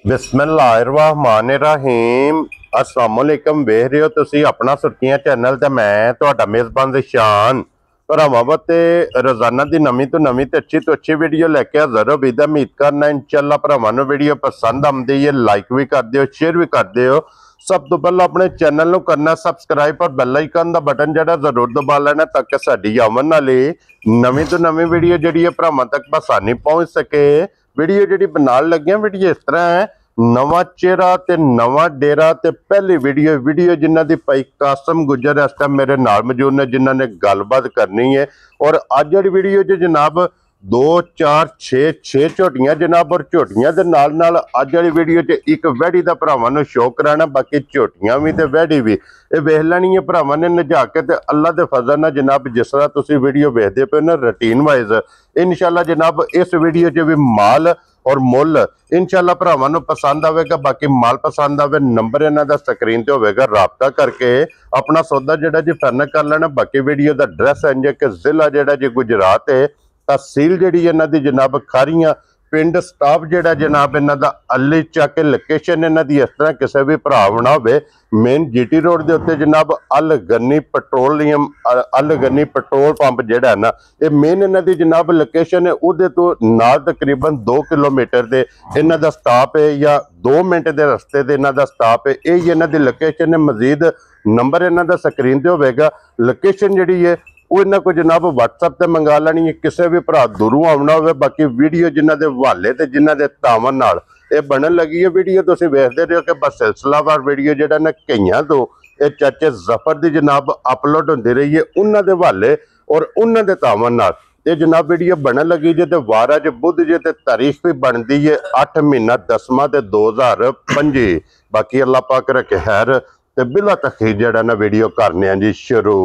बिस्मिल्लाहिर्रहमानिर्रहीम अस्सलाम वालेकुम। वेख रहे हो तुसी अपना सुर्खियां चैनल ते मैं तुहाडा मेज़बान ज़िशान भरावां वास्ते रोजाना दी नवीं तो अच्छी वीडियो लैके हाज़र हो। उम्मीद करना इंशाअल्लाह भरावां नूं वीडियो पसंद आउंदी है, लाइक भी कर दिओ, शेयर भी कर दिओ। सब तो पहले अपने चैनल नूं करना सबसक्राइब और बैल आइकन दा बटन जिहड़ा जरूर दबा लेना ताकि साडी आवन वाली नवीं तो नवीं वीडियो जिहड़ी है भरावां तक आसानी पहुंच सके। वीडियो जिहड़ी बनाउण लगे वीडियो इस तरह है, नवा चेहरा ते नवा डेरा ते पहली वीडियो जिन्हां दी भाई कासम गुजर इस टाइम मेरे नाल मौजूद ने जिन्हां ने गलबात करनी है। और अज वाली वीडियो च जनाब 2 4 6 झोटियां जनाब और झोटियां दे नाल नाल अज वाली वीडियो च एक वैड़ी दा भरावां नूं शो कराना, बाकी झोटियां भी ते वैड़ी भी ये वेख लैनी है भरावां ने नजा के ते अल्लाह दे फजल नाल जनाब जिस तरह तुसीं वीडियो वेखदे पे ना रूटीन वाइज इंशाअल्लाह जनाब इस वीडियो च भी माल और मुल इंशाअल्लाह भरावां नूं पसंद आवेगा। बाकी माल पसंद आवे नंबर इन्हां दा स्क्रीन ते होवेगा, राबता करके अपना सौदा जिहड़ा जी फाइनल कर लेना। बाकी वीडियो दा एड्रैस है कि जिला जिहड़ा जी गुजरात है, तहसील जिहड़ी इन्हां दी जनाब खारियां, पिंड स्टाफ जिहड़ा जनाब इन्हां दा अली चक। लोकेशन इन्हां दी इस तरह किसी भी भरा होना होवे मेन जीटी रोड के उत्ते जनाब अल गनी पेट्रोल पंप जिहड़ा है ना ये मेन इन्हां दी जनाब लोकेशन है। उहदे तो नाल तकरीबन 2 किलोमीटर दे इन्हां दा स्टॉप है या 2 मिनट के रस्ते ते इन्हां दा स्टॉप है। यही इन्हां दी लोकेशन है। मजीद नंबर इन्हां दा स्क्रीन ते होवेगा। लोकेशन जिहड़ी है वो इन्हां को जनाब WhatsApp ते मंगा लैनी है, किसी भी भरा दूरों आउणा होवे। बाकी वीडियो जिन्हां दे हवाले ते जिन्हां दे तावन नाल ये बनन लगी है वीडियो तुसीं वेखदे रहो कि बस सिलसिलावार वीडियो जिहड़ा ना कईयां तो ये चाचे जफर दी जनाब अपलोड होंदी रही है उन्हां दे हवाले और उन्हां दे तावन नाल ये जनाब वीडियो बनन लगी जे। ते वार अज बुध जे ते तारीख भी बनती है 8 महीना 10वां ते 2025। बाकी अल्लाह पाक रखे खैर ते बिला तखीर जिहड़ा ना वीडियो करने जी शुरू।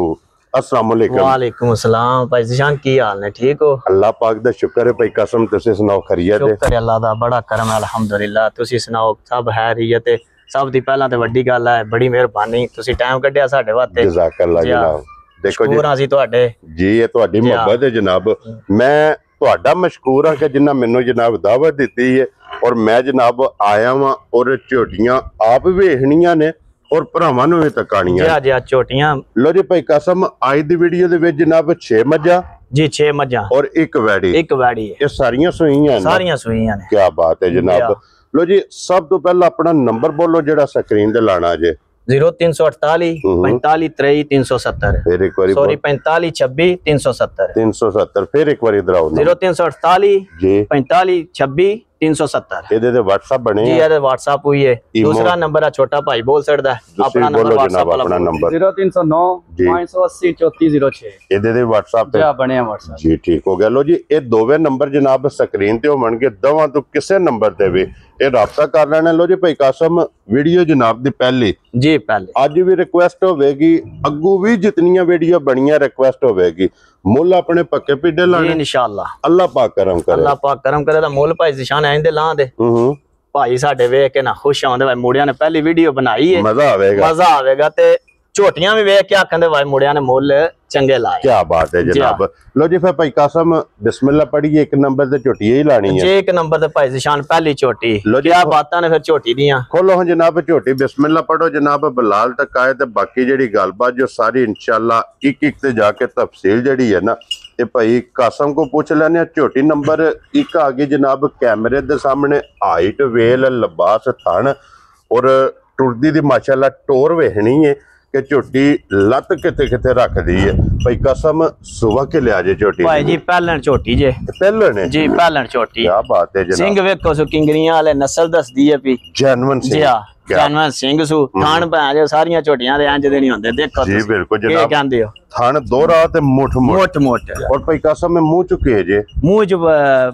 अस्सलाम वालेकुम। वालेकुम अस्सलाम भाई ज़िशान, की हाल ने? ठीक हो? अल्लाह पाक दा शुक्र है भाई कसम। तुसीं सुनाओ खैरियत है? शुक्र है अल्लाह दा, बड़ा करम है अल्हम्दुलिल्लाह। तुसीं सुनाओ सब खैरियत है? सब दी पहला ते वड्डी गल है, बड़ी मेहरबानी तुसीं टाइम कढिया साडे वास्ते। जज़ाकल्लाह जनाब। देखो जी जी तुहाडे जी ये तुहाडी मोहब्बत है जनाब। मैं तुहाडा मशकूर हाँ कि जिन्ना मैनू जनाब दावत दी है और मैं जनाब आया वां और झोटियां आप वेखणियां ने और भरावां नूं भी तकाणियां जी झोटियां। लो जी भाई कसम आज दी वीडियो दे विच जनाब 6 मज्जां जी 6 मज्जां और एक वैड़ी है। ये सारियां सूईयां ने। क्या बात है जनाब। लो जी सब तो पहला अपना नंबर बोलो जेड़ा स्क्रीन ते लाना जे। 0348 45 23 370। फिर एक बारी सॉरी 45 26 370 फिर एक बारी इधर आओ। 0348 जी 45 26 370। ਇਹਦੇ ਤੇ WhatsApp ਬਣੇ जी ये WhatsApp हुई है। दूसरा नंबर है छोटा भाई बोल सकदा है अपना नंबर WhatsApp वाला अपना नंबर 0309 580 3406। ਇਹਦੇ ਤੇ WhatsApp ਤੇ बने WhatsApp जी ठीक हो गया। लो जी ये दोवें नंबर जनाब स्क्रीन ते होणगे, दोवां तो किसी नंबर ते भी ये राबता कर लेना। लो जी भाई कासम वीडियो जनाब दी पहली जी पहले अज भी रिक्वेस्ट होवेगी, अगू भी जितनियां वीडियो बनियां रिक्वेस्ट होवेगी मुल अपने पक्के पिड्डे लाने इंशाअल्लाह। अल्लाह पाक करम करे, अल्लाह पाक करम करे दा मुल भाई ज़िशान आइंदे ला दे। भाई साडे वेख के ना खुश आउंदे भाई मुड़िया ने पहली वीडियो बनाई है, मजा आवेगा ते झोटियां भी वेख के आखंदे भाई मुड़िया ने मुल चंगे लाए। क्या बात है जनाब। लो जी फिर भाई कासम बिस्मिल्लाह पढ़िए, एक नंबर ते झोटी ही लानी है जी। एक नंबर ते भाई ज़िशान पहली झोटी। लो जी क्या बातां ने फिर झोटी दियां खोलो हां जनाब झोटी। बिस्मिल्लाह पढ़ो जनाब बिलाल तक आए ते बाकी जेड़ी गलबात जो सारी इंशाअल्लाह एक एक ते जाके तफसील जेड़ी है ना ये भाई कासम को पूछ लेने। झोटी नंबर 1 आ गई जनाब कैमरे दे सामने, हाइट वेल लिबास थन और टुरदी दी माशाअल्लाह टोर वेखनी है कि झोटी लत किते किते रख दी है। भाई कसम सुबह के लिया जे झोटी भाई जी पहलन झोटी जे पहलन है जी पहलन झोटी। क्या बात है जनाब। सिंह वेखो सो किंगरियां वाले नस्ल दसदी है भी जैनवन सिंह। जी हां जानवर सिंह सु थान भां सारियां झोटियां दे इंज दे नहीं होंदे। देखो जी बिल्कुल जनाब क्या कहंदे हो थान दोहरा ते मुठ और भाई कसम में मुंह चुके जे मुंह च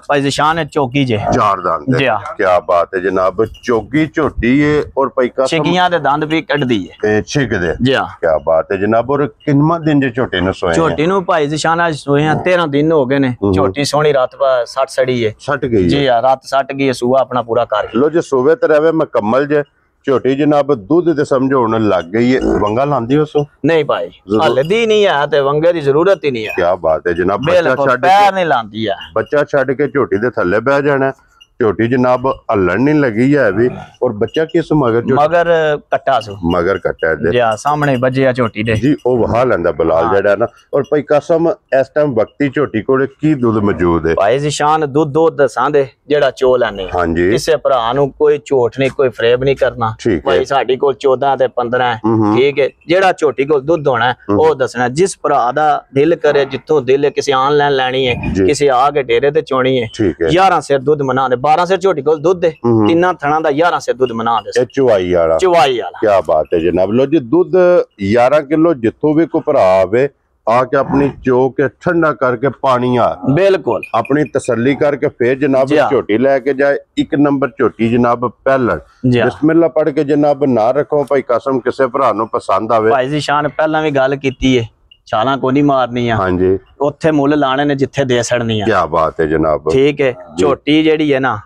भाई ज़िशान है चौकी जे चार दांत। जी क्या बात है जनाब। चौकी झोटी है और भाई कसम छिकियां दे दंद भी कढ दी है छिक दे। जी क्या बात है जनाब। और किन्ना दिन जे झोटी नु सोए झोटी नु भाई ज़िशान आज सोए 13 दिन हो गए ने। झोटी सोनी रात 60 सड़ी है 60 गई। जी रात 60 गई है, सुबह अपना पूरा कर लो जे सुबह ते रहे मुकम्मल जे। झोटी जनाब दूध ते समझो होने लग गई है। वंगा लांदी हो सो नहीं भाई हाले दी नहीं है ते वंगे दी जरूरत ही नहीं है। क्या बात है जनाब। बच्चा छड़ पैर नहीं लांदी है, बच्चा छड़ के झोटी दे थल्ले बह जाना ਝੋਟੀ ਜਨਾਬ ਹੱਲਣ ਨਹੀਂ ਲੱਗੀ ਹੈ ਵੀ। ਔਰ ਬੱਚਾ ਕਿਸ ਮਗਰ ਕੱਟਾ ਸੂ ਮਗਰ ਕੱਟਾ ਜੀ ਸਾਹਮਣੇ ਵੱਜਿਆ ਝੋਟੀ ਦੇ ਜੀ ਉਹ ਵਹਾ ਲੈਂਦਾ ਬਲਾਲ ਜਿਹੜਾ ਨਾ। ਔਰ ਭਾਈ ਕਸਮ ਇਸ ਟਾਈਮ ਵਕਤੀ ਝੋਟੀ ਕੋਲੇ ਕੀ ਦੁੱਧ ਮੌਜੂਦ ਹੈ? ਭਾਈ ਜ਼ਿਸ਼ਾਨ ਦੁੱਧ ਦੱਸਾਂ ਦੇ ਜਿਹੜਾ ਚੋ ਲੈਣੇ ਹਾਂਜੀ ਕਿਸੇ ਭਰਾ ਨੂੰ ਕੋਈ ਝੂਠ ਨਹੀਂ ਕੋਈ ਫਰੇਬ ਨਹੀਂ ਕਰਨਾ। ਭਾਈ ਸਾਡੀ ਕੋਲ 14 ਤੇ 15 ਹੈ ਠੀਕ ਹੈ। ਜਿਹੜਾ ਝੋਟੀ ਕੋਲ ਦੁੱਧ ਹੋਣਾ ਉਹ ਦੱਸਣਾ। ਜਿਸ ਭਰਾ ਦਾ ਦਿਲ ਕਰੇ ਜਿੱਥੋਂ ਦਿਲ ਕਿਸੇ ਆਨਲਾਈਨ ਲੈਣੀ ਹੈ ਕਿਸੇ ਆ ਕੇ ਡੇਰੇ ਤੇ ਚੋਣੀ ਹੈ 11 ਸਿਰ ਦੁੱਧ ਮਨਾ ਦੇ 12 ਸਿਰ ਝੋਟੀ ਕੋਲ ਦੁੱਧ ਹੈ ਤਿੰਨਾਂ ਥਣਾ ਦਾ 11 ਸਿਰ ਦੁੱਧ ਮਨਾ ਦੇ ਇਹ ਚੁਆਈ ਵਾਲਾ ਕੀ ਬਾਤ ਹੈ ਜਨਾਬ। ਲੋ ਜੀ ਦੁੱਧ 11 ਕਿਲੋ ਜਿੱਥੋਂ ਵੀ ਕੋਈ ਭਰਾ ਆਵੇ ਆ ਕੇ ਆਪਣੀ ਚੋ ਕੇ ਠੰਡਾ ਕਰਕੇ ਪਾਣੀ ਆ ਬਿਲਕੁਲ ਆਪਣੀ ਤਸੱਲੀ ਕਰਕੇ ਫੇਰ ਜਨਾਬ ਝੋਟੀ ਲੈ ਕੇ ਜਾਏ। 1 ਨੰਬਰ ਝੋਟੀ ਜਨਾਬ ਪਹਿਲਣ ਬਿਸਮਿल्लाह ਪੜ ਕੇ ਜਨਾਬ ਨਾ ਰੱਖੋ ਭਾਈ ਕਸਮ ਕਿਸੇ ਭਰਾ ਨੂੰ ਪਸੰਦ ਆਵੇ। ਭਾਈ ਜ਼ਿਸ਼ਾਨ ਪਹਿਲਾਂ ਵੀ ਗੱਲ ਕੀਤੀ ਹੈ ਛਾਲਾਂ ਕੋਈ ਨਹੀਂ ਮਾਰਨੀ ਆ ਹਾਂਜੀ ਉੱਥੇ ਮੁੱਲ ਲਾਣੇ ਨੇ ਜਿੱਥੇ ਦੇ ਛੜਨੀ ਆ। ਕੀ ਬਾਤ ਹੈ ਜਨਾਬ ਠੀਕ ਹੈ। ਝੋਟੀ ਜਿਹੜੀ ਹੈ ਨਾ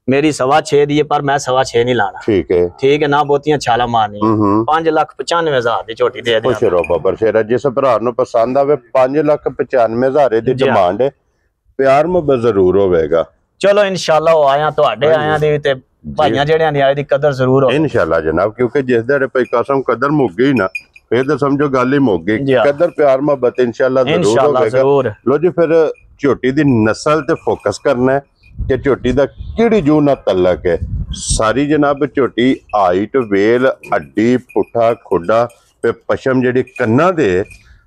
ਮੇਰੀ 6.5 ਦੀ ਹੈ ਪਰ ਮੈਂ 6.5 ਨਹੀਂ ਲਾਣਾ ਠੀਕ ਹੈ ਨਾ ਬਹੁਤੀਆਂ ਛਾਲਾਂ ਮਾਰਨੀਆਂ। 5,95,000 ਦੀ ਝੋਟੀ ਦੇ ਦੇ ਖੁਸ਼ ਰਹੋ ਬਾਬਰ ਸ਼ੇਰਾ। ਜਿਸ ਭਰਾ ਨੂੰ ਪਸੰਦ ਆਵੇ 5,95,000 ਦੀ ਡਿਮਾਂਡ ਹੈ ਪਿਆਰ ਮੁਹੱਬਤ ਜ਼ਰੂਰ ਹੋਵੇਗਾ। ਚਲੋ ਇਨਸ਼ਾਅੱਲਾ ਉਹ ਆਇਆ ਤੁਹਾਡੇ ਆਇਆਂ ਦੀ ਤੇ ਭਾਈਆਂ ਜਿਹੜਿਆਂ ਦੀ ਆਏ ਦੀ ਕਦਰ ਜ਼ਰੂਰ ਹੋ ਇਨਸ਼ਾਅੱਲਾ ਜਨਾਬ। ਕਿਉਂਕਿ ਜਿਸ ਦਿਹਾੜੇ ਭਾਈ ਕਸਮ ਕਦਰ ਮੁੱਕ ਗਈ ਨਾ ਫੇਰ ਤਾਂ ਸਮਝੋ ਗੱਲ ਹੀ ਮੁੱਕ ਗਈ। ਕਦਰ ਪਿਆਰ ਮੁਹੱਬਤ ਇਨਸ਼ਾਅੱਲਾ ਜ਼ਰੂਰ। ਲੋ ਜੀ ਫਿਰ ਝੋਟੀ ਦੀ ਨਸਲ ਤੇ ਫੋਕਸ ਕਰਨਾ ਹੈ ਕਿ ਝੋਟੀ ਦਾ ਕਿਹੜੀ ਜੂ ਨਾਲ ਤਲਕ ਹੈ। ਸਾਰੀ ਜਨਾਬ ਝੋਟੀ ਹਾਈਟ ਵੇਲ ਹੱਡੀ ਪੁੱਠਾ ਖੋਡਾ ਤੇ ਪਸ਼ਮ ਜਿਹੜੀ ਕੰਨਾਂ ਦੇ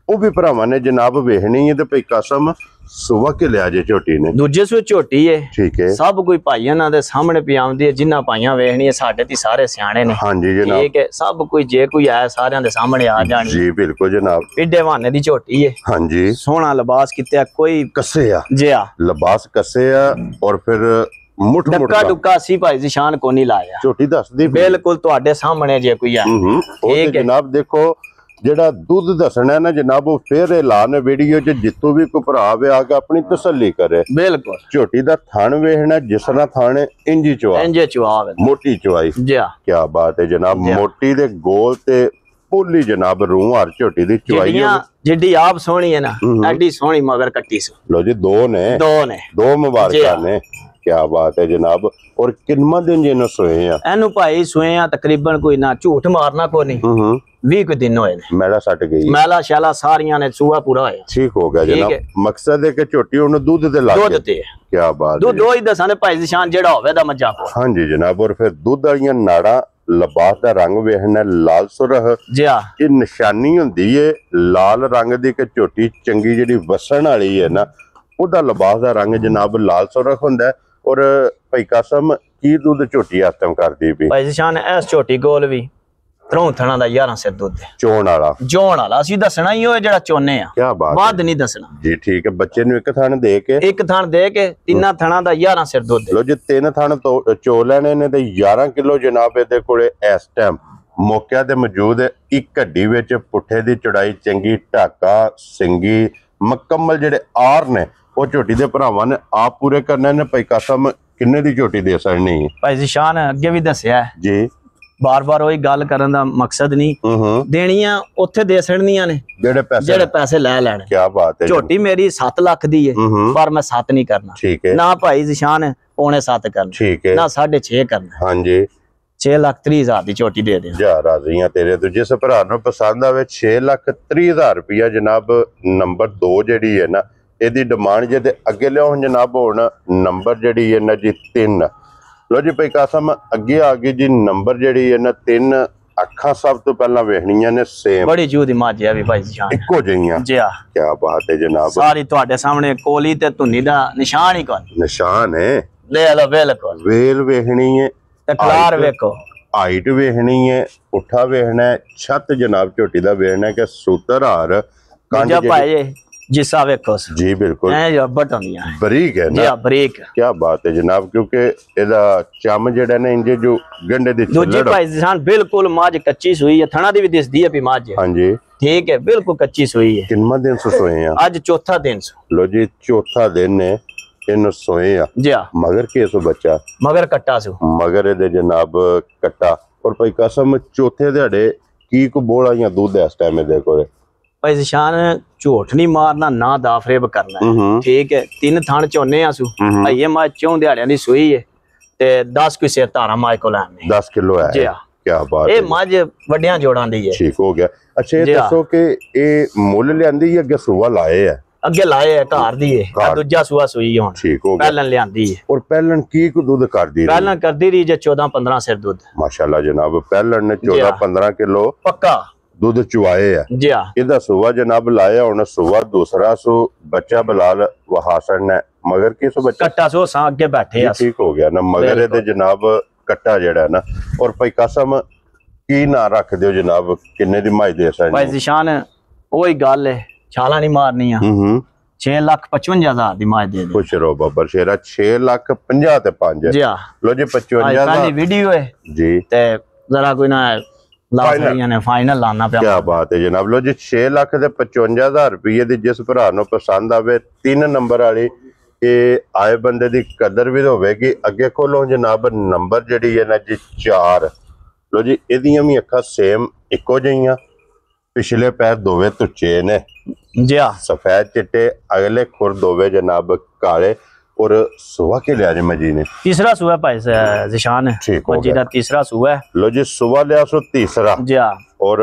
ਉਹ ਵੀ ਭਰਾਵਾਂ ਨੇ ਜਨਾਬ ਵੇਖਣੀ ਹੈ ਤੇ ਭਈ ਕਸਮ ਸੁਵਾ ਕੇ ਲਿਆ ਜੇ ਝੋਟੀ ਨੇ। ਦੂਜੇ ਸੂ ਝੋਟੀ ਹੈ ਠੀਕ ਹੈ ਸਭ ਕੋਈ ਭਾਈਆਂ ਨਾਲ ਦੇ ਸਾਹਮਣੇ ਪਿਆਉਂਦੀ ਹੈ ਜਿੰਨਾ ਭਾਈਆਂ ਵੇਖਣੀ ਹੈ ਸਾਡੇ ਤੇ ਸਾਰੇ ਸਿਆਣੇ ਨੇ ਹਾਂਜੀ ਜਨਾਬ ਠੀਕ ਹੈ। ਸਭ ਕੋਈ ਜੇ ਕੋਈ ਆਇਆ ਸਾਰਿਆਂ ਦੇ ਸਾਹਮਣੇ ਆ ਜਾਣੀ ਜੀ ਬਿਲਕੁਲ ਜਨਾਬ। ਪਿੱਡੇ ਬਹਾਨੇ ਦੀ ਝੋਟੀ ਹੈ ਹਾਂਜੀ ਸੋਹਣਾ ਲਿਬਾਸ ਕੀਤਾ ਕੋਈ ਕੱਸੇ ਆ ਜਿਆ ਲਿਬਾਸ ਕੱਸੇ ਆ ਔਰ ਫਿਰ ਮੁੱਠ ਡੱਕਾ ਡੁੱਕਾ ਸੀ ਭਾਈ ਜ਼ਿਸ਼ਾਨ ਕੋ ਨਹੀਂ ਲਾਇਆ ਝੋਟੀ ਦੱਸਦੀ ਬਿਲਕੁਲ ਤੁਹਾਡੇ ਸਾਹਮਣੇ ਜੇ ਕੋਈ ਆ ਠੀਕ ਹੈ ਜਨਾਬ। ਦੇਖੋ ਜਿਹੜਾ ਦੁੱਧ ਦੱਸਣਾ ਨਾ ਜਨਾਬ ਉਹ ਫੇਰ ਐਲਾਨ ਵੀਡੀਓ ਚ ਜਿੱਥੋਂ ਵੀ ਕੋਈ ਭਰਾ ਆਵੇ ਆ ਕੇ ਆਪਣੀ ਤਸੱਲੀ ਕਰੇ। ਬਿਲਕੁਲ ਝੋਟੀ ਦਾ ਥਣ ਵੇਖਣਾ ਜਿਸ ਤਰ੍ਹਾਂ ਥਣ ਇੰਜੀ ਚਵਾ ਮੋਟੀ ਚਵਾਈ ਕੀ ਬਾਤ ਹੈ ਜਨਾਬ। ਮੋਟੀ ਦੇ ਗੋਲ ਤੇ ਪੋਲੀ ਜਨਾਬ ਰੂਹ ਹਰ ਝੋਟੀ ਦੀ ਚਵਾਈ ਜਿੱਡੀ ਆਪ ਸੋਹਣੀ ਹੈ ਨਾ ਐਡੀ ਸੋਹਣੀ ਮਗਰ ਕੱਟੀ ਸੋ। ਲੋ ਜੀ ਦੋ ਮੁਬਾਰਕਾਂ ਨੇ ਕੀ ਬਾਤ ਹੈ ਜਨਾਬ। ਔਰ ਕਿੰਨਾ ਦਿਨ ਜਿਹਨੂੰ ਸੋਏ ਆ ਇਹਨੂੰ ਭਾਈ ਸੋਏ ਆ ਤਕਰੀਬਨ ਕੋਈ ਨਾ ਝੂਠ ਮਾਰਨਾ ਕੋਈ ਨਹੀਂ 20 ਕੁ ਦਿਨ ਹੋਏ ਨੇ। ਮੈਲਾ ਸੱਟ ਗਈ ਮੈਲਾ ਸ਼ਾਲਾ ਸਾਰੀਆਂ ਨੇ ਸੂਆ ਪੂਰਾ ਹੋਇਆ ਠੀਕ ਹੋ ਗਿਆ ਜਨਾਬ। ਮਕਸਦ ਹੈ ਕਿ ਝੋਟੀ ਉਹਨੂੰ ਦੁੱਧ ਤੇ ਲਾ ਦੁੱਧ ਤੇ ਕੀ ਬਾਤ ਦੁੱਧ ਹੀ ਦੱਸਾਂ ਨੇ ਭਾਈ ਜ਼ਿਸ਼ਾਨ ਜਿਹੜਾ ਹੋਵੇ ਦਾ ਮੱਝਾਂ ਕੋਲ ਹਾਂਜੀ ਜਨਾਬ। ਔਰ ਫਿਰ ਦੁੱਧ ਵਾਲੀਆਂ ਨਾੜਾਂ ਲਿਬਾਸ ਦਾ ਰੰਗ ਵੇਖਣਾ ਲਾਲ ਸੁਰਖ ਇਹ ਨਿਸ਼ਾਨੀ ਹੁੰਦੀ ਏ ਲਾਲ ਰੰਗ ਦੀ ਕਿ ਝੋਟੀ ਚੰਗੀ ਜਿਹੜੀ ਵਸਣ ਵਾਲੀ ਹੈ ਨਾ ਉਹਦਾ ਲਿਬਾਸ ਦਾ ਰੰਗ ਜਨਾਬ ਲਾਲ ਸੁਰਖ ਹੁੰਦਾ। ਔਰ ਭਾਈ ਕਸਮ ਕੀ ਦੁੱਧ ਝੋਟੀ ਆਸਤਮ ਕਰਦੀ ਵੀ ਭਾਈ ਜ਼ਿਸ਼ਾਨ ਇਸ ਝੋਟੀ ਕੋਲ ਵੀ ਤਰੋਂਥਣਾ ਦਾ 11 ਸਿਰ ਦੁੱਧ ਹੈ ਚੋਣ ਵਾਲਾ ਅਸੀਂ ਦੱਸਣਾ ਹੀ ਉਹ ਜਿਹੜਾ ਚੋਨੇ ਆ ਕੀ ਬਾਤ ਬਾਅਦ ਨਹੀਂ ਦੱਸਣਾ ਜੀ ਠੀਕ ਹੈ। ਬੱਚੇ ਨੂੰ ਇੱਕ ਥਣ ਦੇ ਕੇ ਤਿੰਨਾਂ ਥਣਾਂ ਦਾ 11 ਸਿਰ ਦੁੱਧ ਲੋ ਜੀ 3 ਥਣ ਚੋ ਲੈਣੇ ਨੇ ਤੇ 11 ਕਿਲੋ ਜਨਾਬ ਇਹਦੇ ਕੋਲੇ ਇਸ ਟਾਈਮ ਮੌਕਿਆਂ ਤੇ ਮੌਜੂਦ ਹੈ। ਇੱਕ ਹੱਡੀ ਵਿੱਚ ਪੁੱਠੇ ਦੀ ਚੜਾਈ ਚੰਗੀ ਢਾਕਾ ਸਿੰਗੀ ਮੁਕੰਮਲ ਜਿਹੜੇ ਆਰ ਨੇ ਉਹ ਝੋਟੀ ਦੇ ਭਰਾਵਾਂ ਨੇ ਆਪ ਪੂਰੇ ਕਰਨੇ ਨੇ। ਭਾਈ ਕਸਮ ਕਿੰਨੇ ਦੀ ਝੋਟੀ ਦੇ ਸਕਣੀ ਭਾਈ ਜ਼ਿਸ਼ਾਨ ਅੱਗੇ ਵੀ ਦੱਸਿਆ ਜੀ ਬਾਰ-ਬਾਰ ਉਹੀ ਗੱਲ ਕਰਨ ਦਾ ਮਕਸਦ ਨਹੀਂ ਦੇਣੀਆਂ ਉੱਥੇ ਦੇ ਛੜਨੀਆਂ ਨੇ ਜਿਹੜੇ ਪੈਸੇ ਲੈ ਲੈਣ। ਕੀ ਬਾਤ ਹੈ। ਝੋਟੀ ਮੇਰੀ 7 ਲੱਖ ਦੀ ਹੈ ਪਰ ਮੈਂ 7 ਨਹੀਂ ਕਰਨਾ ਠੀਕ ਹੈ ਨਾ ਭਾਈ ਜ਼ਿਸ਼ਾਨ ਪੌਣੇ 7 ਕਰਨਾ ਠੀਕ ਹੈ ਨਾ 6.5 ਕਰਨਾ ਹਾਂਜੀ 6,30,000 ਦੀ ਝੋਟੀ ਦੇ ਦੇ ਜਾ ਰਾਜ਼ੀਆਂ ਤੇਰੇ ਤੋਂ। ਜਿਸ ਭਰਾ ਨੂੰ ਪਸੰਦ ਆਵੇ 6,30,000 ਰੁਪਇਆ ਜਨਾਬ। ਨੰਬਰ 2 ਜਿਹੜੀ ਹੈ ਨਾ ਇਹਦੀ ਡਿਮਾਂਡ ਜੇ ਤੇ ਅੱਗੇ ਲਿਆਉਣ ਜਨਾਬ ਹੁਣ ਨੰਬਰ ਜਿਹੜੀ ਹੈ ਨਾ ਜੀ 3 ਲੋ ਜੀ ਭਾਈ ਕਸਮ ਅੱਗੇ ਆ ਗਈ ਜੀ ਨੰਬਰ ਜਿਹੜੀ ਹੈ ਨਾ 3 ਅੱਖਾਂ ਸਭ ਤੋਂ ਪਹਿਲਾਂ ਵੇਖਣੀਆਂ ਨੇ ਸੇਮ ਬੜੀ ਜੂ ਦੀ ਮਾਝ ਹੈ ਵੀ ਭਾਈ ਜ਼ਿਸ਼ਾਨ ਇੱਕੋ ਜਿਹੀਆਂ ਜੀ ਆ ਕੀ ਬਾਤ ਹੈ ਜਨਾਬ। ਸਾਰੀ ਤੁਹਾਡੇ ਸਾਹਮਣੇ ਕੋਲੀ ਤੇ ਧੁੰਨੀ ਦਾ ਨਿਸ਼ਾਨ ਹੀ ਕੋਈ ਨਿਸ਼ਾਨ ਹੈ। ਲੈ ਲੋ ਬਿਲਕੁਲ ਵੇਲ ਵੇਖਣੀ ਹੈ ਤੇ ਕਲਾਰ ਵੇਖੋ ਹਾਈਟ ਵੇਖਣੀ ਹੈ ਪੁੱਠਾ ਵੇਖਣਾ ਹੈ ਛੱਤ ਜਨਾਬ ਝੋਟੀ ਦਾ ਵੇਖਣਾ ਕਿ ਸੂਤਰ ਹਾਰ ਕੰਜ ਭਾਈ ਜਿਸਾ ਵੇਖੋ ਜੀ ਬਿਲਕੁਲ ਇਹ ਜੱਬਟ ਹੁੰਦੀਆਂ ਬਰੀਕ ਹੈ ਨਾ ਜੀ ਬਰੀਕ ਕੀ ਬਾਤ ਹੈ ਜਨਾਬ। ਕਿਉਂਕਿ ਇਹਦਾ ਚਮ ਜਿਹੜਾ ਨਾ ਇੰਜੇ ਜੋ ਗੰਡੇ ਦੀ ਦੂਜੀ ਭਾਈ ਜ਼ਿਸ਼ਾਨ ਬਿਲਕੁਲ ਮਾਝ ਕੱਚੀ ਸੂਈ ਹੈ ਥਣਾ ਦੀ ਵੀ ਦਿਸਦੀ ਹੈ ਵੀ ਮਾਝ ਹਾਂਜੀ ਠੀਕ ਹੈ ਬਿਲਕੁਲ ਕੱਚੀ ਸੂਈ ਹੈ। ਕਿੰਨਾ ਦਿਨ ਸੋਏ ਆ ਅੱਜ ਚੌਥਾ ਦਿਨ ਲੋ ਜੀ ਚੌਥਾ ਦਿਨ ਨੇ ਇਹਨੂੰ ਸੋਏ ਆ ਜੀ ਮਗਰ ਕੇਸ ਬੱਚਾ ਮਗਰ ਕੱਟਾ ਸੂ ਮਗਰ ਇਹਦੇ ਜਨਾਬ ਕੱਟਾ। ਔਰ ਭਾਈ ਕਸਮ ਚੌਥੇ ਦਿਹਾੜੇ ਕੀ ਕੋ ਬੋਲਾ ਜਾਂ ਦੁੱਧ ਇਸ ਟਾਈਮ ਇਹਦੇ ਕੋਲੇ ਭਾਈ ਜ਼ਿਸ਼ਾਨ ਝੂਠ ਨਹੀਂ ਮਾਰਨਾ ਨਾ ਦਾਫਰੇਬ ਕਰਨਾ ਠੀਕ ਹੈ। 3 ਥਣ ਚੋਨੇ ਆ ਸੂ ਭਈਏ ਮਾ ਚੋਂ ਦਿਹਾੜਿਆਂ ਦੀ ਸੂਈ ਹੈ ਤੇ 10 ਕੋਈ ਸਿਰ ਧਾਰਾ ਮਾਈ ਕੋਲ ਆਨੇ 10 ਕਿਲੋ ਹੈ ਜੀ ਕੀ ਬਾਤ ਇਹ ਮੱਝ ਵੱਡਿਆਂ ਜੋੜਾਂ ਦੀ ਹੈ ਠੀਕ ਹੋ ਗਿਆ ਅੱਛਾ ਇਹ ਦੱਸੋ ਕਿ ਇਹ ਮੁੱਲ ਲਿਆਂਦੀ ਜਾਂ ਅੱਗੇ ਸੂਆ ਲਾਏ ਆ ਅੱਗੇ ਲਾਏ ਹੈ ਘਰ ਦੀ ਹੈ ਦੂਜਾ ਸੂਆ ਸੂਈ ਹੁਣ ਠੀਕ ਹੋ ਗਿਆ ਪਹਿਲਾਂ ਲਿਆਂਦੀ ਹੈ ਔਰ ਪਹਿਲਾਂ ਕੀ ਕੁ ਦੁੱਧ ਕਰਦੀ ਪਹਿਲਾਂ ਕਰਦੀ ਰਹੀ ਜੇ 14-15 ਸਿਰ ਦੁੱਧ ਮਾਸ਼ਾਅੱਲਾ ਜਨਾਬ ਪਹਿਲਾਂ ਨੇ 14-15 ਕਿਲੋ ਪੱਕਾ ਦੁੱਧ ਚੁਆਏ ਆ ਜੀ ਇਹਦਾ ਸੂਆ ਜਨਾਬ ਲਾਇਆ ਹੁਣ ਸੂਆ ਦੂਸਰਾ ਸੂ ਬੱਚਾ ਬਲਾਲ ਵਹਾਸਨ ਨੇ ਮਗਰ ਕਿਸ ਬੱਚਾ ਕੱਟਾ ਸੋ ਸਾਂ ਅੱਗੇ ਬੈਠੇ ਆ ਠੀਕ ਹੋ ਗਿਆ ਨਾ ਮਗਰ ਇਹਦੇ ਜਨਾਬ ਕੱਟਾ ਜਿਹੜਾ ਨਾ ਔਰ ਭਾਈ ਕਸਮ ਕੀ ਨਾਂ ਰੱਖਦੇ ਹੋ ਜਨਾਬ ਕਿੰਨੇ ਦੀ ਮਾਈ ਦੇ ਸਕਦੇ ਭਾਈ ਜ਼ਿਸ਼ਾਨ ਉਹੀ ਗੱਲ ਹੈ ਛਾਲਾ ਨਹੀਂ ਮਾਰਨੀਆਂ 6,55,000 ਦੀ ਮਾਝ ਦੇ ਦੇ ਖੁਸ਼ ਰਹੋ ਬੱਬਰ ਸ਼ੇਰਾ 6,50,000 ਤੇ 5 ਜੀ ਲੋ ਜੀ 55,000 ਪਹਿਲੀ ਵੀਡੀਓ ਹੈ ਜੀ ਤੇ ਜ਼ਰਾ ਕੋਈ ਨਾ ਲਾਫਰੀਆਂ ਨੇ ਫਾਈਨਲ ਲਾਣਾ ਪਿਆ ਕੀ ਬਾਤ ਹੈ ਜਨਾਬ ਲੋ ਜੀ 6,55,000 ਰੁਪਏ ਦੀ ਜਿਸ ਭਰਾ ਨੂੰ ਪਸੰਦ ਆਵੇ 3 ਨੰਬਰ ਵਾਲੀ ਇਹ ਆਏ ਬੰਦੇ ਦੀ ਕਦਰ ਵੀ ਹੋਵੇਗੀ ਅੱਗੇ ਖੋਲੋ ਜਨਾਬ ਨੰਬਰ ਜਿਹੜੀ ਹੈ ਨਾ ਜੀ 4 ਲੋ ਜੀ ਇਹਦੀਆਂ ਵੀ ਅੱਖਾਂ ਸੇਮ ਇੱਕੋ ਜਿਹੀਆਂ ਪਿਛਲੇ ਪੈਰ ਦੋਵੇਂ ਤੁੱਚੇ ਨੇ ਜੀ सफेद चिट्टे अगले खुर दोवे जनाब काले और सुबह के लिया जी मजी ने तीसरा सुबह भाई ज़िशान मजी दा तीसरा सुबह लो जी सुबह लिया सो तीसरा जी और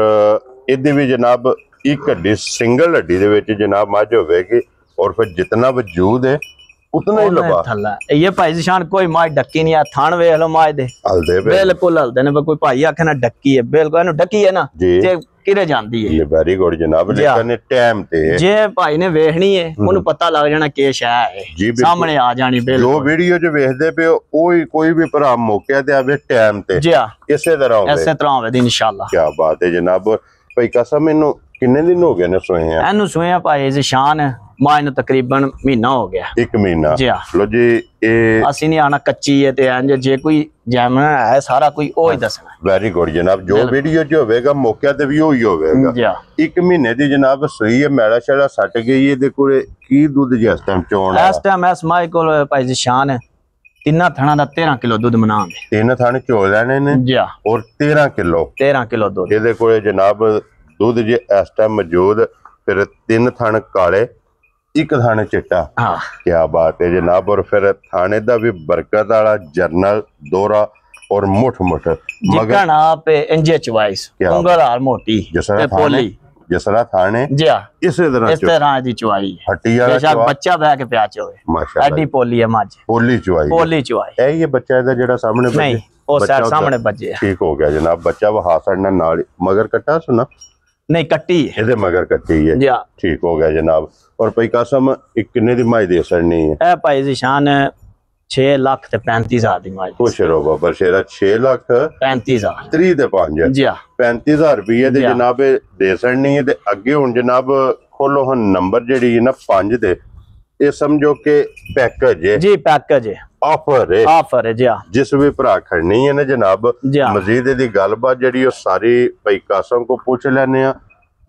इदी भी जनाब एक हड्डी सिंगल हड्डी दे विच जनाब मज होवेगी और फिर जितना वजूद है उतना ही लबा थल्ला ये भाई ज़िशान कोई माज डक्की नहीं है थान वेख लो माज दे हलदे बिल्कुल हलदे ने कोई भाई आखे ना डक्की है बिल्कुल इनु डक्की है ना ते किरे जांदी है वेरी गुड जनाब लेकिन टाइम ते जे भाई ने वेखनी है उन्हें पता लग जाना के शै है सामने आ जानी बिल्कुल जो वीडियो जो वेखदे पे कोई भी भरा मौके ते आवे टाइम ते जी इसे तरह होवे दी इंशाल्लाह क्या बात है जनाब भाई कसम इनु कितने दिन हो गए ने सोए हैं एनु सोए भाई ज़िशान मां नु तकरीबन महीना हो गया 1 महीना जी लो जी ए असि नहीं आना कच्ची है ते इंज जे कोई जैमन है सारा कोई ओ ही दसना वेरी गुड जनाब जो वीडियो जो होवेगा मौके ते भी होई होवेगा जी 1 महीने दी जनाब सही है मैला छड़ा सट गई है दे कोले की दूध जिस टाइम चोण इस टाइम एस माई कोल भाई ज़िशान तिन्ना थणा दा 13 किलो दूध बनांगे 3 थण चो लेने ने जी और 13 किलो दूध ਇਹਦੇ ਕੋਲੇ ਜਨਾਬ दूध जे इस टाइम मौजूद फिर 3 थण काले एक थाने चिट्टा क्या बात है जनाब और फिर थाने दा भी बरकत वाला जर्नल दोरा और मुठ मगर आप इंजे चवाइस उंगल हाल मोटी जसरा थाने जसरा थाने जी इस तरह दी चवाई हट्टी वाला बच्चा बह के प्या चोवे माशाल्लाह एडी पोली है मज पोली चवाई ए ये बच्चा दा जेड़ा सामने नहीं ओ सर सामने बच्चे ठीक हो गया जनाब बच्चा वहा सड़ना नाल मगर कट्टा सुना नहीं कट्टी है ਇਹਦੇ ਮਗਰ ਕੱਟੀ ਹੈ ਜੀ ਠੀਕ ਹੋ ਗਿਆ ਜਨਾਬ ਔਰ ਭਾਈ ਕਾਸਮ ਕਿੰਨੇ ਦੀ ਮਾਈ ਦੇ ਸੜਨੀ ਹੈ ਇਹ ਭਾਈ ज़िशान 6,35,000 ਦੀ ਮਾਈ ਖੁਸ਼ ਰਹੋ ਬਾਬਾ ਸ਼ੇਰਾ 6,35,000 3 ਦੇ 5 ਜੀ 35,000 ਰੁਪਏ ਦੇ ਜਨਾਬ ਦੇ ਸੜਨੀ ਹੈ ਤੇ ਅੱਗੇ ਹੁਣ ਜਨਾਬ ਖੋਲੋ ਹੁਣ ਨੰਬਰ ਜਿਹੜੀ ਹੈ ਨਾ 5 ਦੇ ਇਹ ਸਮਝੋ ਕਿ ਪੈਕੇਜ ਹੈ ਜੀ ਪੈਕੇਜ ਹੈ ਆਫਰ ਹੈ ਜੀ ਜਿਸ ਵੀ ਭਰਾ ਖੜਨੀ ਹੈ ਨਾ ਜਨਾਬ ਮਜ਼ੀਦ ਦੀ ਗੱਲਬਾਤ ਜਿਹੜੀ ਉਹ ਸਾਰੀ ਭਾਈ ਕਾਸਮ ਕੋ ਪੁੱਛ ਲੈਣੇ ਆ